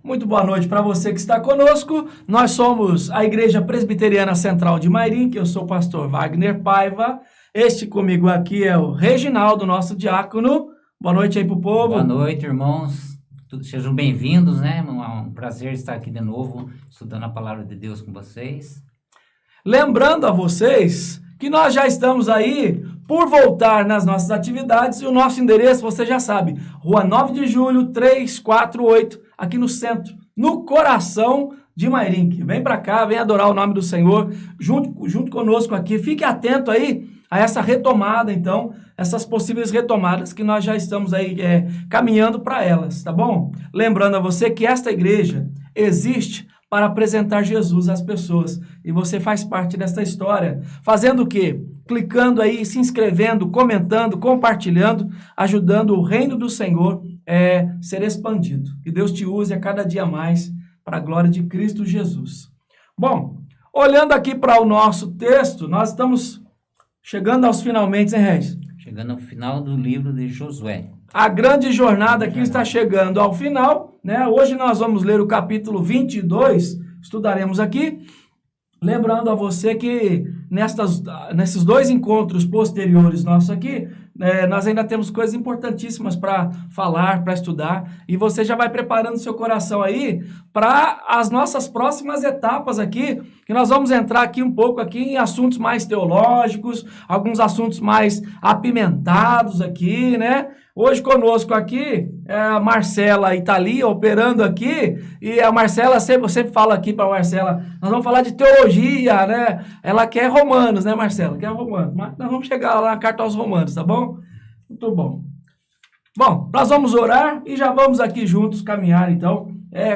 Muito boa noite para você que está conosco. Nós somos a Igreja Presbiteriana Central de Mairim, que eu sou o pastor Wagner Paiva. Este comigo aqui é o Reginaldo, nosso diácono. Boa noite aí pro povo. Boa noite, irmãos. Sejam bem-vindos, né? É um prazer estar aqui de novo, estudando a palavra de Deus com vocês. Lembrando a vocês que nós já estamos aí por voltar nas nossas atividades e o nosso endereço, você já sabe, Rua 9 de Julho, 348, aqui no centro, no coração de Mairim. Vem para cá, vem adorar o nome do Senhor, junto conosco aqui. Fique atento aí a essa retomada, então, essas possíveis retomadas que nós já estamos aí caminhando para elas, tá bom? Lembrando a você que esta igreja existe para apresentar Jesus às pessoas. E você faz parte desta história. Fazendo o quê? Clicando aí, se inscrevendo, comentando, compartilhando, ajudando o reino do Senhor a ser expandido. Que Deus te use a cada dia mais para a glória de Cristo Jesus. Bom, olhando aqui para o nosso texto, nós estamos chegando aos finalmente, hein, Regis? Chegando ao final do livro de Josué. A grande jornada aqui está chegando ao final, né? Hoje nós vamos ler o capítulo 22, estudaremos aqui. Lembrando a você que nesses dois encontros posteriores nossos aqui, nós ainda temos coisas importantíssimas para falar, para estudar, e você já vai preparando seu coração aí para as nossas próximas etapas aqui, que nós vamos entrar aqui um pouco aqui em assuntos mais teológicos, alguns assuntos mais apimentados aqui, né? Hoje conosco aqui é a Marcela Italia operando aqui, e a Marcela, eu sempre falo aqui para a Marcela, nós vamos falar de teologia, né? Ela quer Romanos, né, Marcela? Quer Romanos, mas nós vamos chegar lá na carta aos Romanos, tá bom? Muito bom. Bom, nós vamos orar e já vamos aqui juntos caminhar, então,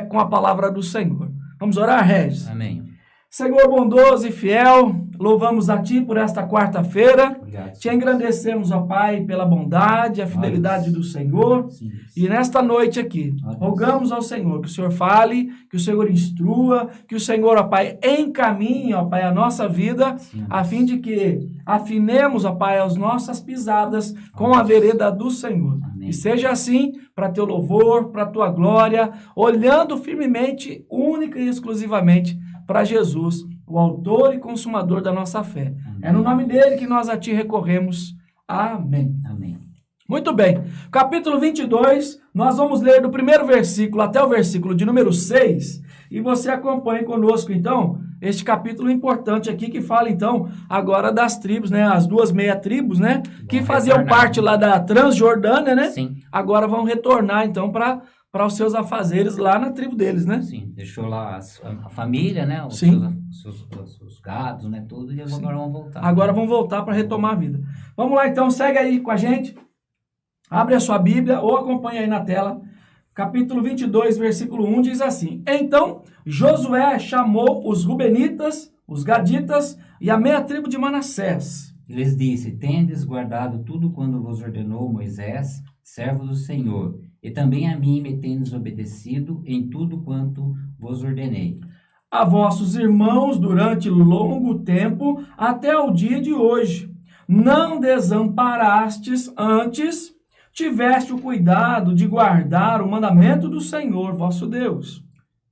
com a palavra do Senhor. Vamos orar, Regis? Amém. Senhor bondoso e fiel, louvamos a Ti por esta quarta-feira. Te engrandecemos, ó Pai, pela bondade, a fidelidade do Senhor. Sim. E nesta noite aqui, rogamos ao Senhor que o Senhor fale, que o Senhor instrua, que o Senhor, ó Pai, encaminhe, ó Pai, a nossa vida, Sim. a fim de que afinemos, ó Pai, as nossas pisadas com a vereda do Senhor. Amém. E seja assim, para Teu louvor, para Tua glória, olhando firmemente, única e exclusivamente para Jesus, o autor e consumador da nossa fé. Amém. É no nome dele que nós a Ti recorremos. Amém. Amém. Muito bem. Capítulo 22, nós vamos ler do primeiro versículo até o versículo de número 6, e você acompanha conosco, então, este capítulo importante aqui, que fala, então, agora das tribos, né, as duas meia-tribos, né, que faziam parte lá da Transjordânia, né, Sim. agora vão retornar, então, para os seus afazeres lá na tribo deles, né? Sim, deixou lá a família, né? Os seus gados, né? Tudo, e agora vão voltar. Agora vão voltar para retomar a vida. Vamos lá, então, segue aí com a gente. Abre a sua Bíblia ou acompanha aí na tela. Capítulo 22, versículo 1 diz assim: Então Josué chamou os Rubenitas, os Gaditas e a meia tribo de Manassés. E lhes disse: Tendes guardado tudo quando vos ordenou Moisés, servo do Senhor, e também a mim me tendes obedecido em tudo quanto vos ordenei. A vossos irmãos durante longo tempo, até o dia de hoje. Não desamparastes, antes tiveste o cuidado de guardar o mandamento do Senhor vosso Deus.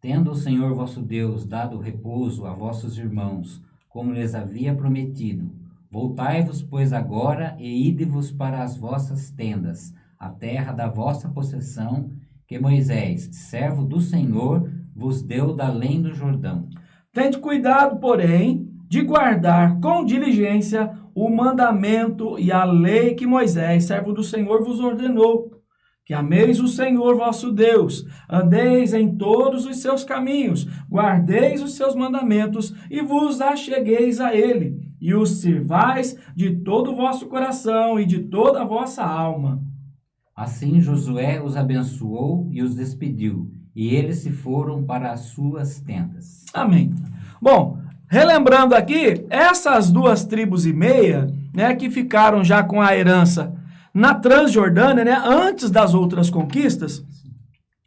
Tendo o Senhor vosso Deus dado repouso a vossos irmãos, como lhes havia prometido, voltai-vos, pois, agora e ide-vos para as vossas tendas, a terra da vossa possessão, que Moisés, servo do Senhor, vos deu da além do Jordão. Tende cuidado, porém, de guardar com diligência o mandamento e a lei que Moisés, servo do Senhor, vos ordenou. Que ameis o Senhor vosso Deus, andeis em todos os seus caminhos, guardeis os seus mandamentos e vos achegueis a ele, e os sirvais de todo o vosso coração e de toda a vossa alma. Assim Josué os abençoou e os despediu, e eles se foram para as suas tendas. Amém. Bom, relembrando aqui, essas duas tribos e meia, né, que ficaram já com a herança na Transjordânia, né, antes das outras conquistas,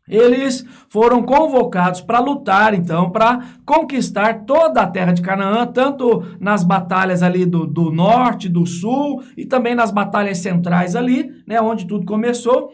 eles foram convocados para lutar, então, para conquistar toda a terra de Canaã, tanto nas batalhas ali do norte, do sul, e também nas batalhas centrais ali, né, onde tudo começou.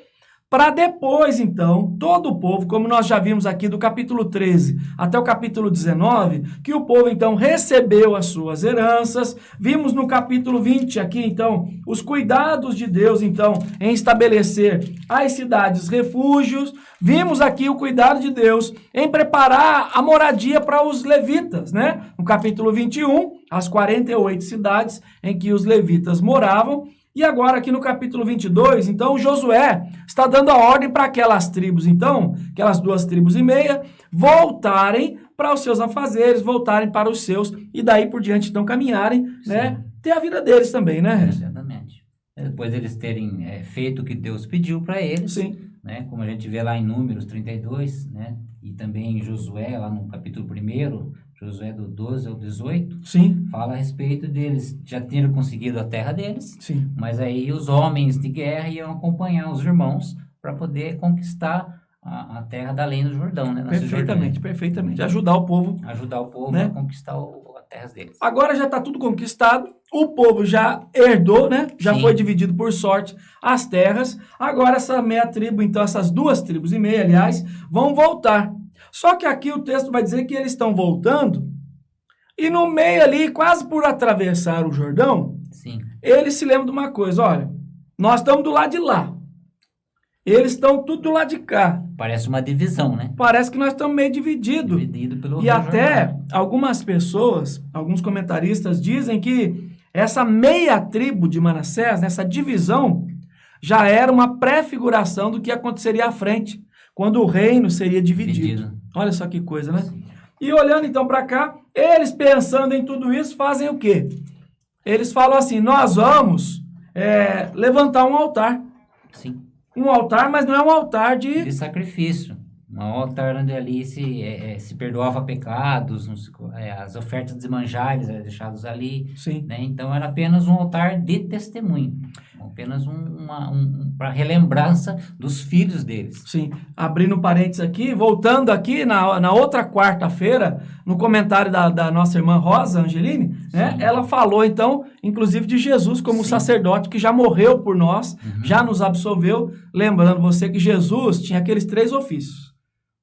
para depois, então, todo o povo, como nós já vimos aqui do capítulo 13 até o capítulo 19, que o povo, então, recebeu as suas heranças. Vimos no capítulo 20 aqui, então, os cuidados de Deus, então, em estabelecer as cidades refúgios. Vimos aqui o cuidado de Deus em preparar a moradia para os levitas, né? No capítulo 21, as 48 cidades em que os levitas moravam. E agora aqui no capítulo 22, então, Josué está dando a ordem para aquelas tribos, então, aquelas 2,5 tribos, voltarem para os seus afazeres, voltarem para os seus, e daí por diante, então, caminharem, né? Ter a vida deles também, né? Exatamente. Depois eles terem feito o que Deus pediu para eles, Sim. Né? Como a gente vê lá em Números 32, né? E também em Josué, lá no capítulo 1, Josué do 12 ao 18, Sim. fala a respeito deles já terem conseguido a terra deles, Sim. mas aí os homens de guerra iam acompanhar os irmãos para poder conquistar a terra da além do Jordão, né? Perfeitamente, perfeitamente. Ajudar o povo. Ajudar o povo, né? A conquistar a terra deles. Agora já está tudo conquistado, o povo já herdou, né? Já Sim. foi dividido por sorte as terras. Agora essa meia tribo, então essas 2,5 tribos, aliás, vão voltar. Só que aqui o texto vai dizer que eles estão voltando e no meio ali, quase por atravessar o Jordão, Sim. eles se lembram de uma coisa, olha, nós estamos do lado de lá, eles estão tudo do lado de cá. Parece uma divisão, né? Parece que nós estamos meio divididos. Dividido pelo E até algumas pessoas, alguns comentaristas dizem que essa meia tribo de Manassés, nessa divisão, já era uma prefiguração do que aconteceria à frente, quando o reino seria dividido. Olha só que coisa, né? Sim. E olhando então para cá, eles pensando em tudo isso, fazem o quê? Eles falam assim, nós vamos levantar um altar. Sim. Um altar, mas não é um altar De sacrifício. Um altar onde ali se perdoava pecados, as ofertas de manjares eram deixadas ali. Sim. Né? Então era apenas um altar de testemunho. Apenas para relembrança dos filhos deles. Sim, abrindo parênteses aqui, voltando aqui na outra quarta-feira, no comentário da nossa irmã Rosa Angeline, né, ela falou então, inclusive de Jesus como sacerdote que já morreu por nós, já nos absolveu, lembrando você que Jesus tinha aqueles 3 ofícios,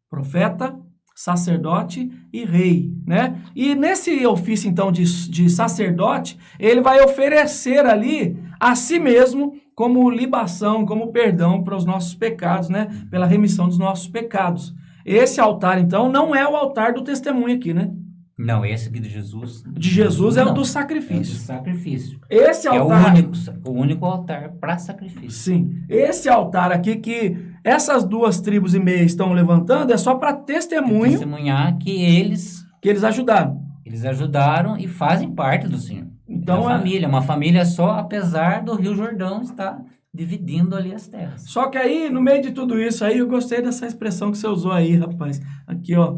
profeta, sacerdote e rei, né? E nesse ofício então de sacerdote, ele vai oferecer ali a si mesmo como libação, como perdão para os nossos pecados, né? Pela remissão dos nossos pecados. Esse altar, então, não é o altar do testemunho aqui, né? Não, esse aqui de Jesus. De Jesus é o do É o sacrifício. do sacrifício. Esse altar... É o único altar para sacrifício. Sim. Esse altar aqui que essas 2,5 tribos estão levantando é só para testemunho... Testemunhar que eles ajudaram. Eles ajudaram e fazem parte do Senhor. Então, família, uma família só, apesar do Rio Jordão estar dividindo ali as terras. Só que aí, no meio de tudo isso aí, eu gostei dessa expressão que você usou aí, rapaz. Aqui, ó.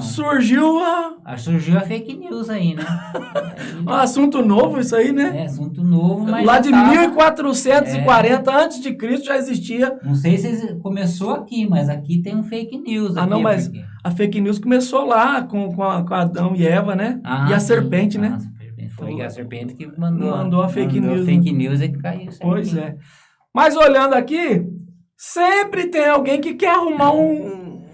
Surgiu a fake news aí, né? Um assunto novo isso aí, né? Assunto novo, mas lá de 1440 antes de Cristo já existia. Não sei se começou aqui, mas aqui tem um fake news. Não, mas a fake news começou lá com Adão e Eva, né? E a serpente, né? Foi a serpente que mandou a fake news. A fake news é que caiu. Pois é. Mas olhando aqui, sempre tem alguém que quer arrumar um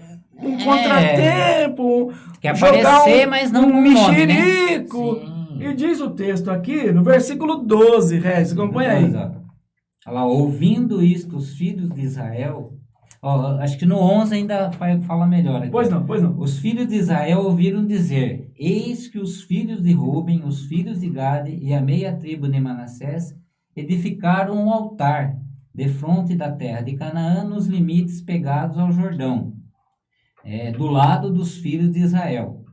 contratempo, quer aparecer, mas não um mexerico. Né? E diz o texto aqui, no versículo 12, Regis, acompanha aí. Olha lá, ouvindo isto, os filhos de Israel... acho que no 11 ainda fala melhor aqui. Pois não. Os filhos de Israel ouviram dizer, eis que os filhos de Ruben, os filhos de Gade e a meia tribo de Manassés edificaram um altar defronte da terra de Canaã nos limites pegados ao Jordão, do lado dos filhos de Israel.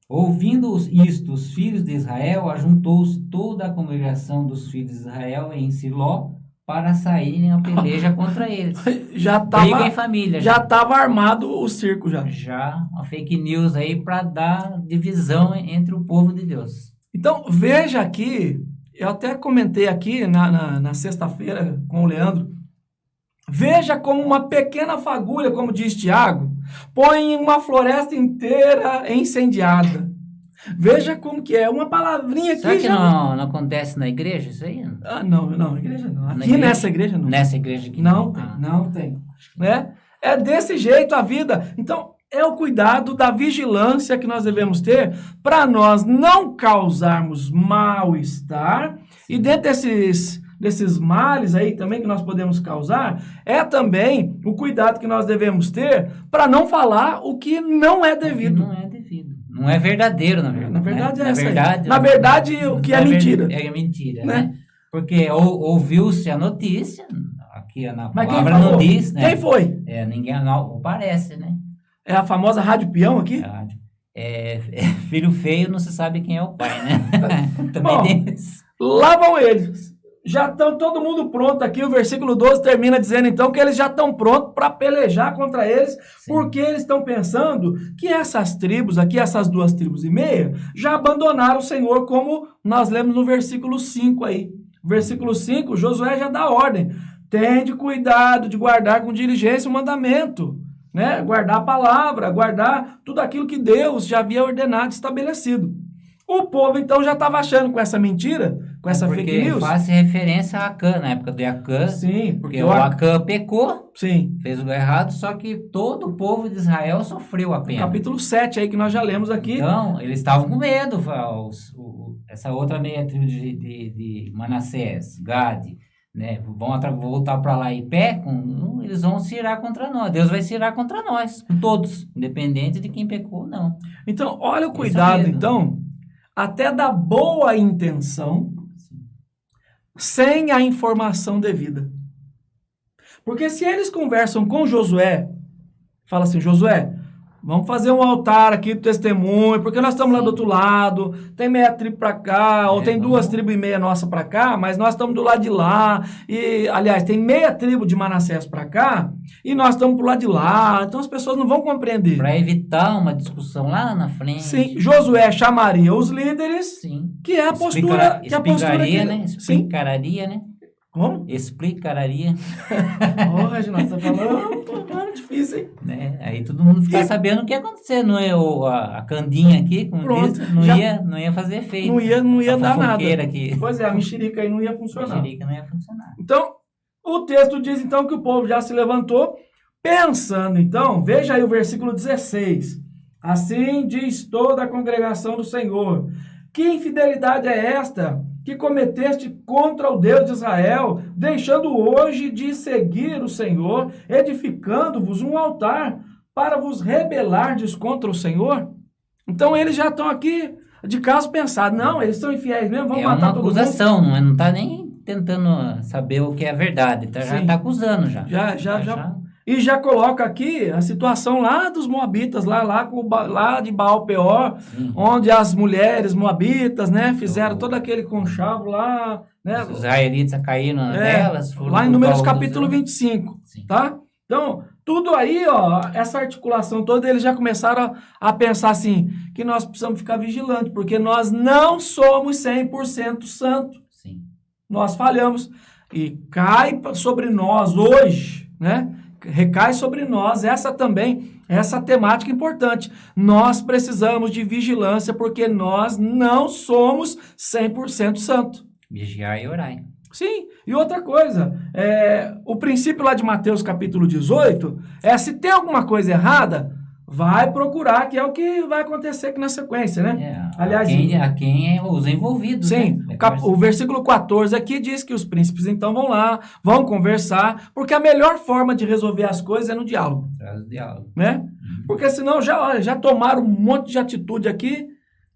Ouvindo isto, os filhos de Israel, ajuntou-se toda a congregação dos filhos de Israel em Siló, para saírem a peleja contra eles. Briga em família. Já estava armado o circo já. Já, uma fake news aí para dar divisão entre o povo de Deus. Então, veja aqui, eu até comentei aqui na sexta-feira com o Leandro, veja como uma pequena fagulha, como diz Tiago, põe uma floresta inteira incendiada. Veja como que é. Uma palavrinha aqui Será que já... não acontece na igreja isso aí? Ah, não, igreja não. Na Aqui igreja? nessa igreja não. Nessa igreja aqui Não tem, não tem. Né? É desse jeito a vida. Então, é o cuidado da vigilância que nós devemos ter para nós não causarmos mal-estar. E dentro desses males aí também que nós podemos causar, é também o cuidado que nós devemos ter para não falar o que não é devido. Não é devido. Não é verdadeiro, na verdade. Na verdade, né? é essa aí. Na verdade, o que é mentira. É mentira, Né? né? Porque ouviu-se a notícia, aqui na Mas quem palavra falou? não diz, né? Quem foi? Ninguém não parece, né? É a famosa rádio peão aqui? Filho feio, não se sabe quem é o pai, né? Também Bom, tem isso. lá vão eles. Já estão todo mundo pronto aqui. O versículo 12 termina dizendo então que eles já estão prontos para pelejar contra eles, Sim. porque eles estão pensando que essas tribos aqui, essas 2,5 tribos, já abandonaram o Senhor, como nós lemos no versículo 5 aí. Versículo 5, Josué já dá ordem. Tende cuidado de guardar com diligência o mandamento, né? Guardar a palavra, guardar tudo aquilo que Deus já havia ordenado e estabelecido. O povo, então, já estava achando com essa mentira, com essa fake news. Porque faz referência a Acã, na época de Acã. Sim, Porque o Acã pecou, sim. fez o errado, só que todo o povo de Israel sofreu a pena. Capítulo 7 aí que nós já lemos aqui. Então, eles estavam com medo, essa outra meia tribo de Manassés, Gade, né? Vão voltar para lá e pecam, eles vão se irar contra nós. Deus vai se irar contra nós, todos, independente de quem pecou ou não. Então, olha o cuidado, então, até da boa intenção, sem a informação devida. Porque se eles conversam com Josué, fala assim, Josué, vamos fazer um altar aqui do testemunho, porque nós estamos lá do outro lado, tem meia tribo para cá, ou tem 2,5 tribos nossa para cá, mas nós estamos do lado de lá, e, aliás, tem meia tribo de Manassés para cá, e nós estamos pro lado de lá, então as pessoas não vão compreender. Para evitar uma discussão lá na frente. Sim, Josué chamaria os líderes, sim. que é a postura... Explicaria, né? Explicaria, né? Como? Explicaria. Reginaldo, tá falando difícil, hein? Né? Aí todo mundo fica sabendo o que ia acontecer. Não é a Candinha aqui, como Pronto, diz, não ia fazer efeito. Não ia dar nada. Aqui. Pois é, a mexerica aí não ia funcionar. A mexerica não ia funcionar. Então, o texto diz então que o povo já se levantou, pensando então, veja aí o versículo 16. Assim diz toda a congregação do Senhor. Que infidelidade é esta que cometeste contra o Deus de Israel, deixando hoje de seguir o Senhor, edificando-vos um altar para vos rebelardes contra o Senhor? Então eles já estão aqui de caso pensado. Não, eles são infiéis mesmo, vamos matar todo mundo. É uma acusação, não está nem tentando saber o que é verdade. Tá, já está acusando já. Já. E já coloca aqui a situação lá dos moabitas, lá de Baal Peor, onde as mulheres moabitas, né, fizeram todo aquele conchavo lá, né? Os israelitas caíram nelas. Lá em Números capítulo 25, tá? Então, tudo aí, ó, essa articulação toda, eles já começaram a pensar assim, que nós precisamos ficar vigilantes, porque nós não somos 100% santos. Sim. Nós falhamos. E cai sobre nós hoje, né? Recai sobre nós essa temática importante. Nós precisamos de vigilância porque nós não somos 100% santo. Vigiar e orar. Sim, e outra coisa, o princípio lá de Mateus capítulo 18 se tem alguma coisa errada, vai procurar, que é o que vai acontecer aqui na sequência, né? Aliás, a quem é os envolvidos. Sim, né? O versículo 14 aqui diz que os príncipes então vão lá, vão conversar, porque a melhor forma de resolver as coisas é no diálogo. Traz o diálogo. Né? Porque senão já tomaram um monte de atitude aqui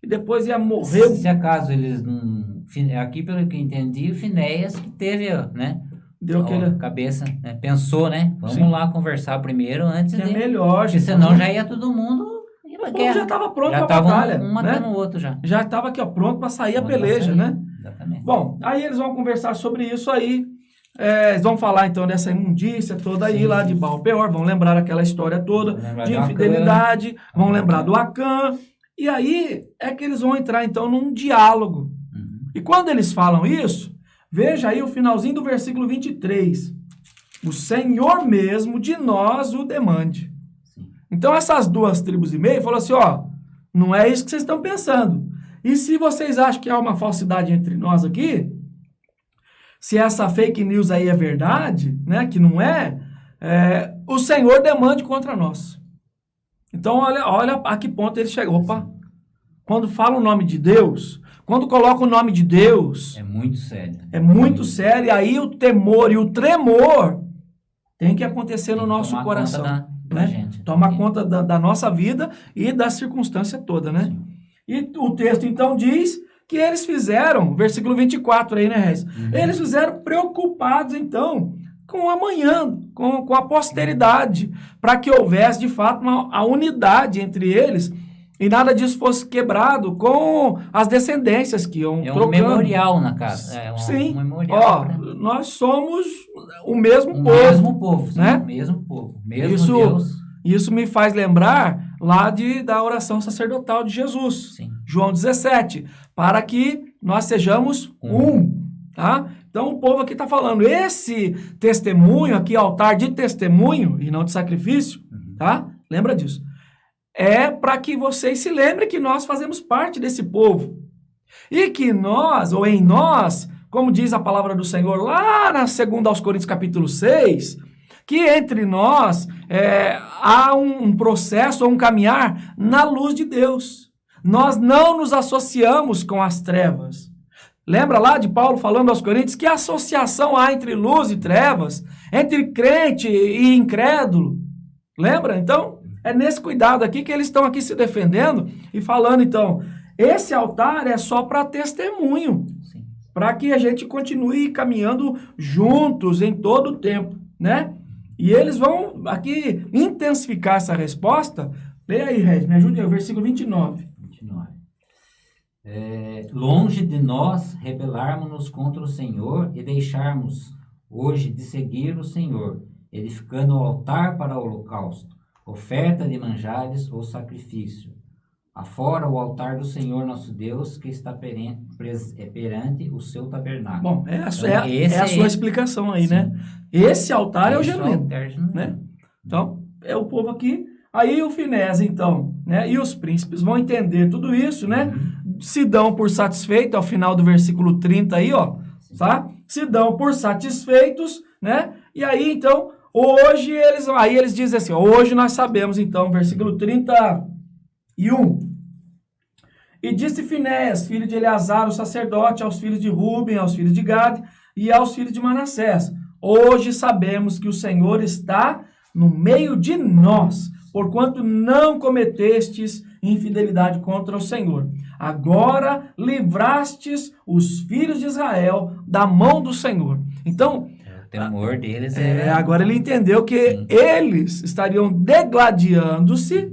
e depois ia morrer. Se acaso eles não... Aqui, pelo que eu entendi, o Finéias que teve, né? Deu aquele... cabeça, né? Pensou, né? Vamos lá conversar primeiro antes é melhor, gente. Porque senão já ia todo mundo... O povo já estava pronto para a batalha. Um matando o outro já. Já estava aqui, ó, pronto para sair a peleja, né? Exatamente. Bom, aí eles vão conversar sobre isso aí. Eles vão falar então dessa imundícia toda aí, lá de Baal Peor, vão lembrar aquela história toda de infidelidade, vão lembrar do Acã. E aí é que eles vão entrar então num diálogo. E quando eles falam isso, veja aí o finalzinho do versículo 23. O Senhor mesmo de nós o demande. Sim. Então essas 2,5 tribos falou assim, ó, Não é isso que vocês estão pensando. E se vocês acham que há uma falsidade entre nós aqui, se essa fake news aí é verdade, né, que não é, o Senhor demande contra nós. Então, olha a que ponto ele chegou. Opa, quando fala o nome de Deus, quando coloca o nome de Deus... É muito sério. É muito sério. E aí o temor e o tremor tem que acontecer no nosso coração. Da gente. Tomar conta da nossa vida e da circunstância toda, né? Sim. E o texto, então, diz que eles fizeram, versículo 24 aí, né, Reis? Eles fizeram preocupados, então, com o amanhã, com a posteridade, para que houvesse, de fato, a unidade entre eles e nada disso fosse quebrado com as descendências que iam trocando. Um memorial na casa. Sim. Um memorial, nós somos o mesmo povo. Mesmo povo, né? O mesmo povo. Mesmo Deus. Isso me faz lembrar lá da oração sacerdotal de Jesus. Sim. João 17. Para que nós sejamos um. Tá? Então o povo aqui está falando, esse testemunho aqui, altar de testemunho e não de sacrifício, tá? Lembra disso. É para que vocês se lembrem que nós fazemos parte desse povo. E que nós, ou em nós, como diz a palavra do Senhor lá na 2 aos Coríntios capítulo 6, que entre nós há um processo, um caminhar na luz de Deus. Nós não nos associamos com as trevas. Lembra lá de Paulo falando aos Coríntios que associação há entre luz e trevas, entre crente e incrédulo? Lembra? Então, é nesse cuidado aqui que eles estão aqui se defendendo e falando, então, esse altar é só para testemunho, para que a gente continue caminhando juntos em todo o tempo, né? E eles vão aqui intensificar essa resposta. Leia aí, Regis, me ajude aí, o versículo 29. Longe de nós rebelarmos-nos contra o Senhor e deixarmos hoje de seguir o Senhor, edificando o altar para o holocausto, oferta de manjares ou sacrifício, afora o altar do Senhor nosso Deus, que está perante o seu tabernáculo. Bom, é a sua explicação aí, sim, né? Esse altar é o genuíno, né? Então, é o povo aqui. Aí o Finés, então, né? E os príncipes vão entender tudo isso, né? Se dão por satisfeitos, ao final do versículo 30 aí, ó, tá? Se dão por satisfeitos, né? E aí, então, hoje eles dizem assim, hoje nós sabemos, então, versículo 31. E disse Finés, filho de Eleazar, o sacerdote, aos filhos de Ruben, aos filhos de Gade e aos filhos de Manassés: hoje sabemos que o Senhor está no meio de nós, porquanto não cometestes infidelidade contra o Senhor. Agora livrastes os filhos de Israel da mão do Senhor. Então, o temor deles agora ele entendeu que eles estariam degladiando-se,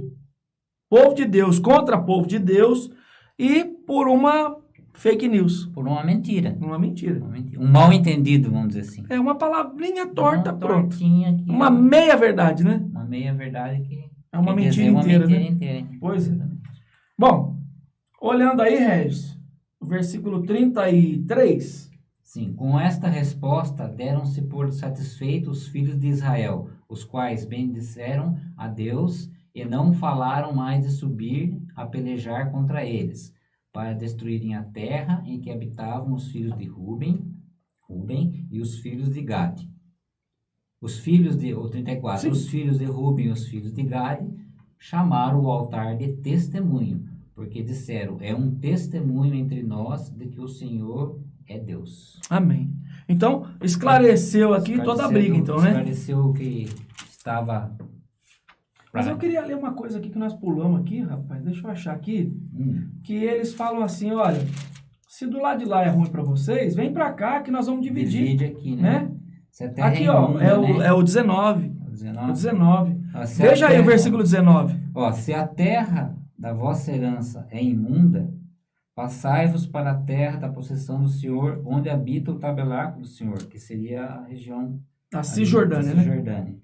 povo de Deus contra povo de Deus, e por uma fake news. Por uma mentira. Uma mentira. Um mal entendido, vamos dizer assim. É uma palavrinha torta, pronto. Aqui, uma meia verdade, né? Uma meia verdade que é uma mentira inteira, né? Inteira. Pois é. Bom, olhando aí, Regis, o versículo 33. Sim, com esta resposta deram-se por satisfeitos os filhos de Israel, os quais bendisseram a Deus e não falaram mais de subir a pelejar contra eles, para destruírem a terra em que habitavam os filhos de Ruben e os filhos de Gade. Os filhos de, 34, sim, os filhos de Ruben e os filhos de Gade chamaram o altar de testemunho, porque disseram, é um testemunho entre nós de que o Senhor é Deus. Amém. Então, esclareceu aqui toda a briga, então, né? Esclareceu o que estava... Mas eu queria ler uma coisa aqui que nós pulamos aqui, rapaz. Deixa eu achar aqui. Que eles falam assim, olha, se do lado de lá é ruim para vocês, vem para cá que nós vamos dividir. Divide aqui, né? Aqui, ó, é o 19. O 19. Veja aí o versículo 19. Ó, se a terra da vossa herança é imunda, passai-vos para a terra da possessão do Senhor, onde habita o tabernáculo do Senhor, que seria a região... A Cisjordânia, né?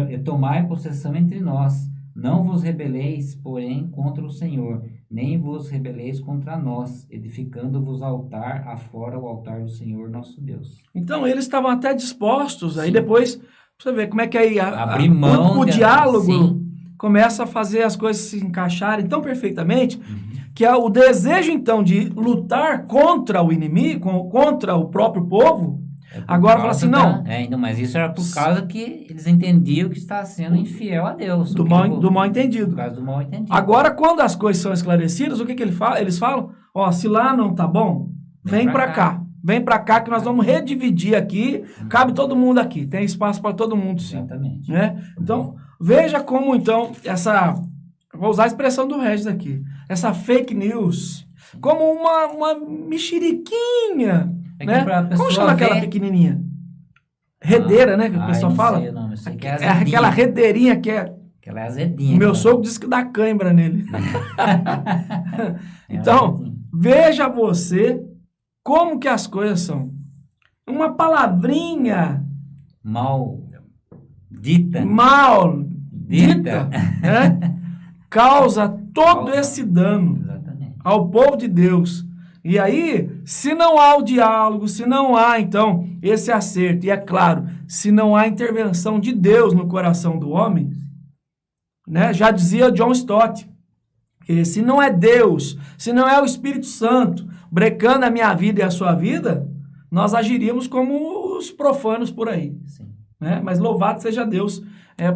E tomai possessão entre nós. Não vos rebeleis, porém, contra o Senhor, nem vos rebeleis contra nós, edificando-vos altar afora o altar do Senhor nosso Deus. Então, eles estavam até dispostos, aí depois, pra você ver como é que aí abrir mão o diálogo começa a fazer as coisas se encaixarem tão perfeitamente que o desejo, então, de lutar contra o inimigo, contra o próprio povo, agora fala assim, não. Mas isso era por causa que eles entendiam que está sendo infiel a Deus. Do mal entendido. Por causa do mal entendido. Agora, quando as coisas são esclarecidas, o que eles falam? Ó, se lá não tá bom, vem pra cá. Vem pra cá que nós vamos redividir aqui, cabe todo mundo aqui, tem espaço para todo mundo, sim. Exatamente. Né? Então, veja como, então, vou usar a expressão do Regis aqui, essa fake news, como uma mexeriquinha, né? Como chama aquela pequenininha? Redeira, né, que o pessoal fala? Sei o nome, eu sei que é aquela redeirinha que é... Aquela é azedinha. O meu sogro disse que dá cãibra nele. Então, veja você como que as coisas são. Uma palavrinha maldita, né? Causa todo esse dano ao povo de Deus. E aí, se não há o diálogo, se não há, então, esse acerto, e é claro, se não há intervenção de Deus no coração do homem, né? Já dizia John Stott, que se não é Deus, se não é o Espírito Santo brecando a minha vida e a sua vida, nós agiríamos como os profanos por aí. Sim. Né? Mas louvado seja Deus,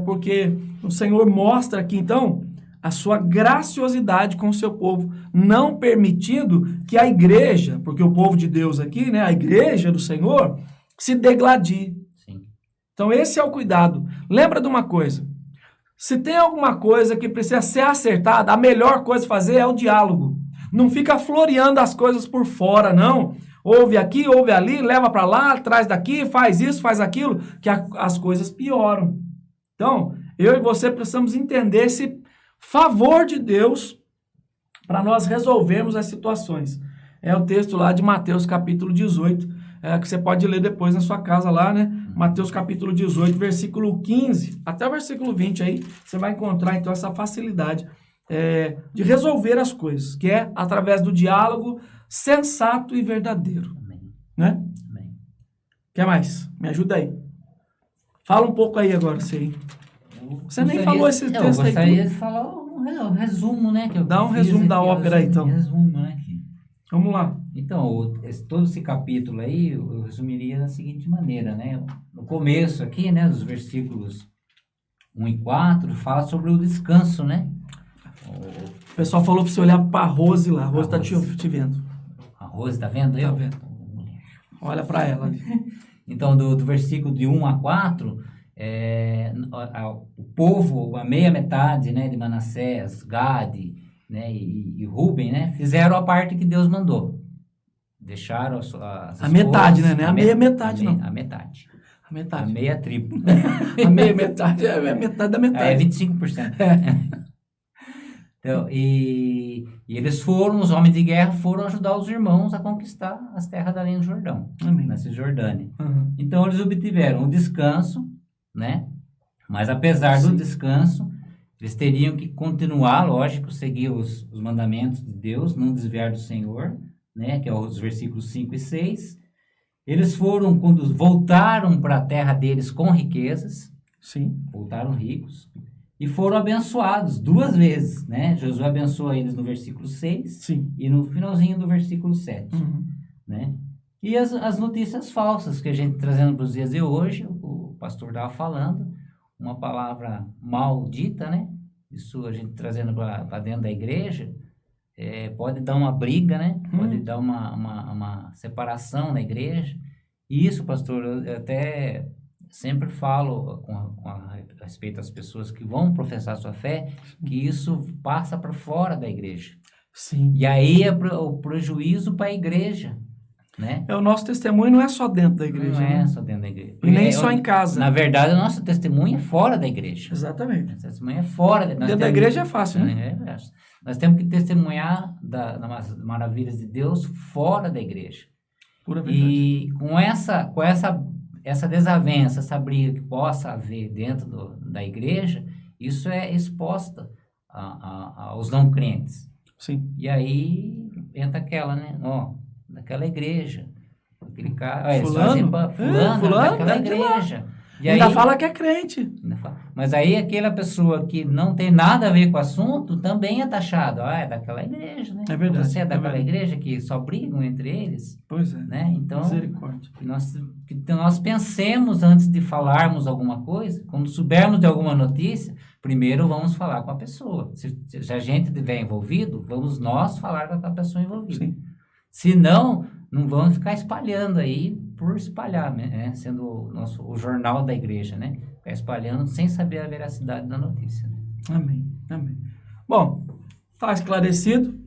porque o Senhor mostra aqui, então, a sua graciosidade com o seu povo, não permitindo que a igreja, porque o povo de Deus aqui, né, a igreja do Senhor, se degladie. Sim. Então, esse é o cuidado. Lembra de uma coisa, se tem alguma coisa que precisa ser acertada, a melhor coisa a fazer é o diálogo. Não fica floreando as coisas por fora, não. Ouve aqui, ouve ali, leva para lá, traz daqui, faz isso, faz aquilo, que as coisas pioram. Então, eu e você precisamos entender esse favor de Deus para nós resolvermos as situações. É o texto lá de Mateus capítulo 18, que você pode ler depois na sua casa lá, né? Mateus capítulo 18, versículo 15, até o versículo 20 aí, você vai encontrar então essa facilidade de resolver as coisas, que é através do diálogo sensato e verdadeiro. Amém. Né? Amém. O que mais? Me ajuda aí. Fala um pouco aí agora, você. Você nem falou esse texto aí. Eu gostaria de falar um resumo, né? Dá um resumo da ópera aí, então. Resumo, né? Vamos lá. Então, todo esse capítulo aí, eu resumiria da seguinte maneira, né? No começo aqui, né, dos versículos 1 e 4, fala sobre o descanso, né? O pessoal falou para você olhar para a Rose lá. A Rose está te vendo. A Rose está vendo? Tá vendo. Olha para ela ali. Então, do versículo de 1 a 4, o povo, a meia metade, né, de Manassés, Gade, né, e Ruben, né, fizeram a parte que Deus mandou. Deixaram as a metade, né? Não é a meia metade, não. A metade. A metade. A meia tribo. A meia metade é metade da metade. É 25%. Então, e eles os homens de guerra foram ajudar os irmãos a conquistar as terras da linha do Jordão, na Cisjordânia. Uhum. Então, eles obtiveram o descanso, né? Mas apesar do descanso, eles teriam que continuar, lógico, seguir os mandamentos de Deus, não desviar do Senhor, né? Que é os versículos 5 e 6. Eles quando voltaram para a terra deles com riquezas, sim, voltaram ricos, e foram abençoados 2 vezes, né? Josué abençoa eles no versículo 6, sim, e no finalzinho do versículo 7, uhum, né? E as notícias falsas que a gente trazendo para os dias de hoje, o pastor estava falando, uma palavra maldita, né? Isso a gente trazendo para dentro da igreja, pode dar uma briga, né? Pode dar uma separação na igreja. E isso, pastor, eu até sempre falo a respeito das pessoas que vão professar sua fé, que isso passa para fora da igreja. Sim. E aí é o prejuízo para a igreja, né? O nosso testemunho não é só dentro da igreja. Não é né? só dentro da igreja. E nem só em casa. Na verdade, o nosso testemunho é fora da igreja. Exatamente. Nosso testemunho é fora. Dentro da igreja é fácil, né? Nós temos que testemunhar das maravilhas de Deus fora da igreja. Pura verdade. E com essa desavença, essa briga que possa haver dentro da igreja, isso é exposta aos não crentes. Sim. E aí entra aquela, né? Daquela igreja. Aquele cara. Fulano Fulano daquela tá igreja. E ainda aí, fala que é crente. Mas aí aquela pessoa que não tem nada a ver com o assunto também é taxado. É daquela igreja, né? É verdade. Você é daquela verdade. igreja que só brigam entre eles, Pois é. né? Então, Misericórdia. que nós pensemos antes de falarmos alguma coisa, quando soubermos de alguma notícia, primeiro vamos falar com a pessoa. Se a gente estiver envolvido, vamos nós falar com a pessoa envolvida. Sim. Se não vamos ficar espalhando aí por espalhar, né? Sendo o jornal da igreja, né? Ficar espalhando sem saber a veracidade da notícia. Né? Amém. Amém. Bom, tá esclarecido.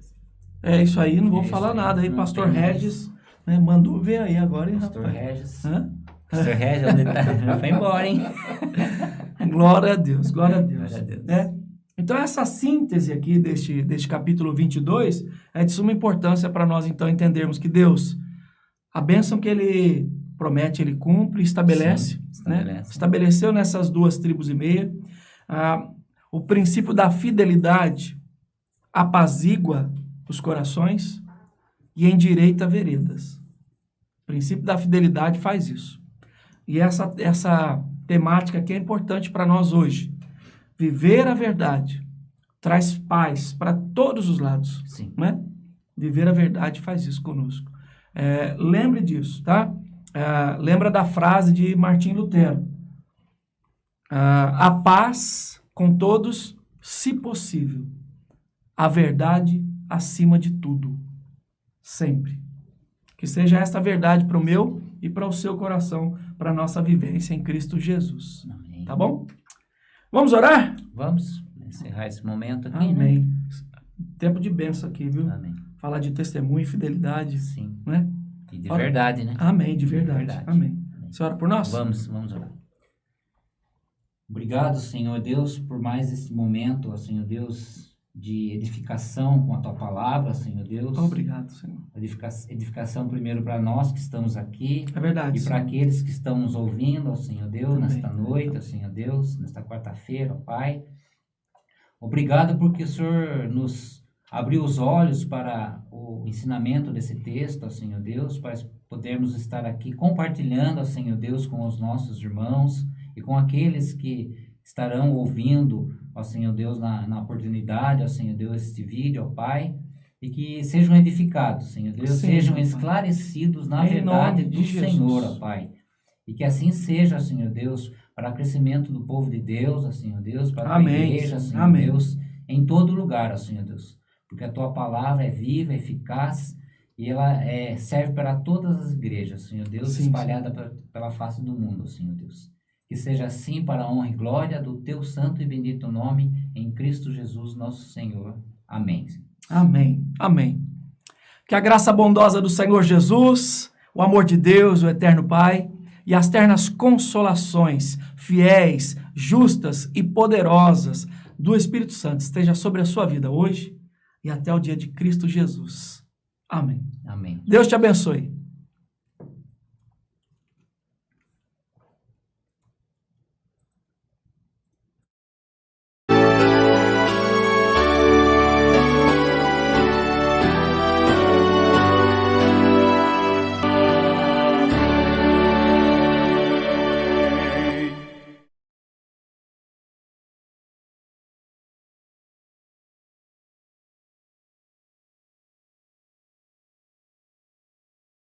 É isso aí, não vou falar nada aí. Pastor Regis, né, mandou ver aí agora, hein, Pastor rapaz? Regis. Hã? Pastor Regis, onde tá? Já foi embora, hein? Glória a Deus, glória a Deus. Glória a Deus. Né? Então, essa síntese aqui deste capítulo 22 é de suma importância para nós, então, entendermos que Deus, a bênção que Ele promete, Ele cumpre, estabelece. Sim, estabelece. Né? Estabeleceu nessas 2 tribos e meia. O princípio da fidelidade apazigua os corações e endireita veredas. O princípio da fidelidade faz isso. E essa temática aqui é importante para nós hoje. Viver a verdade traz paz para todos os lados. Sim. Né? Viver a verdade faz isso conosco. Lembre disso, tá? Lembra da frase de Martim Lutero. A paz com todos, se possível. A verdade acima de tudo. Sempre. Que seja esta verdade para o meu e para o seu coração, para a nossa vivência em Cristo Jesus. Amém. Tá bom? Vamos orar? Vamos encerrar esse momento aqui, Amém. né? Tempo de bênção aqui, viu? Amém. Falar de testemunho e fidelidade, Sim. né? E de verdade, né? Amém, de verdade. Amém. Amém. Você ora por nós? Vamos orar. Obrigado, Senhor Deus, por mais esse momento, ó Senhor Deus, de edificação com a Tua palavra, Senhor Deus. Obrigado, Senhor. Edificação primeiro para nós que estamos aqui. É verdade. E para aqueles que estão nos ouvindo, ó Senhor Deus, Também. nesta noite, ó Senhor Deus, nesta quarta-feira, ó Pai. Obrigado porque o Senhor nos abriu os olhos para o ensinamento desse texto, ó Senhor Deus, para podermos estar aqui compartilhando, ó Senhor Deus, com os nossos irmãos e com aqueles que estarão ouvindo, ó Senhor Deus, na oportunidade, ó Senhor Deus, este vídeo, ó Pai, e que sejam edificados, Senhor Deus, Sim, sejam Pai. esclarecidos na Em verdade nome de do Jesus. Senhor, ó Pai. E que assim seja, Senhor Deus, para o crescimento do povo de Deus, ó Senhor Deus, para a Amém. igreja, Senhor Amém. Deus, em todo lugar, ó Senhor Deus. Porque a Tua palavra é viva, eficaz, e ela serve para todas as igrejas, Senhor Deus, Sim, espalhada pela face do mundo, Senhor Deus. Que seja assim para a honra e glória do Teu santo e bendito nome, em Cristo Jesus, nosso Senhor. Amém. Amém. Amém. Que a graça bondosa do Senhor Jesus, o amor de Deus, o eterno Pai, e as ternas consolações, fiéis, justas e poderosas do Espírito Santo esteja sobre a sua vida hoje e até o dia de Cristo Jesus. Amém. Amém. Deus te abençoe.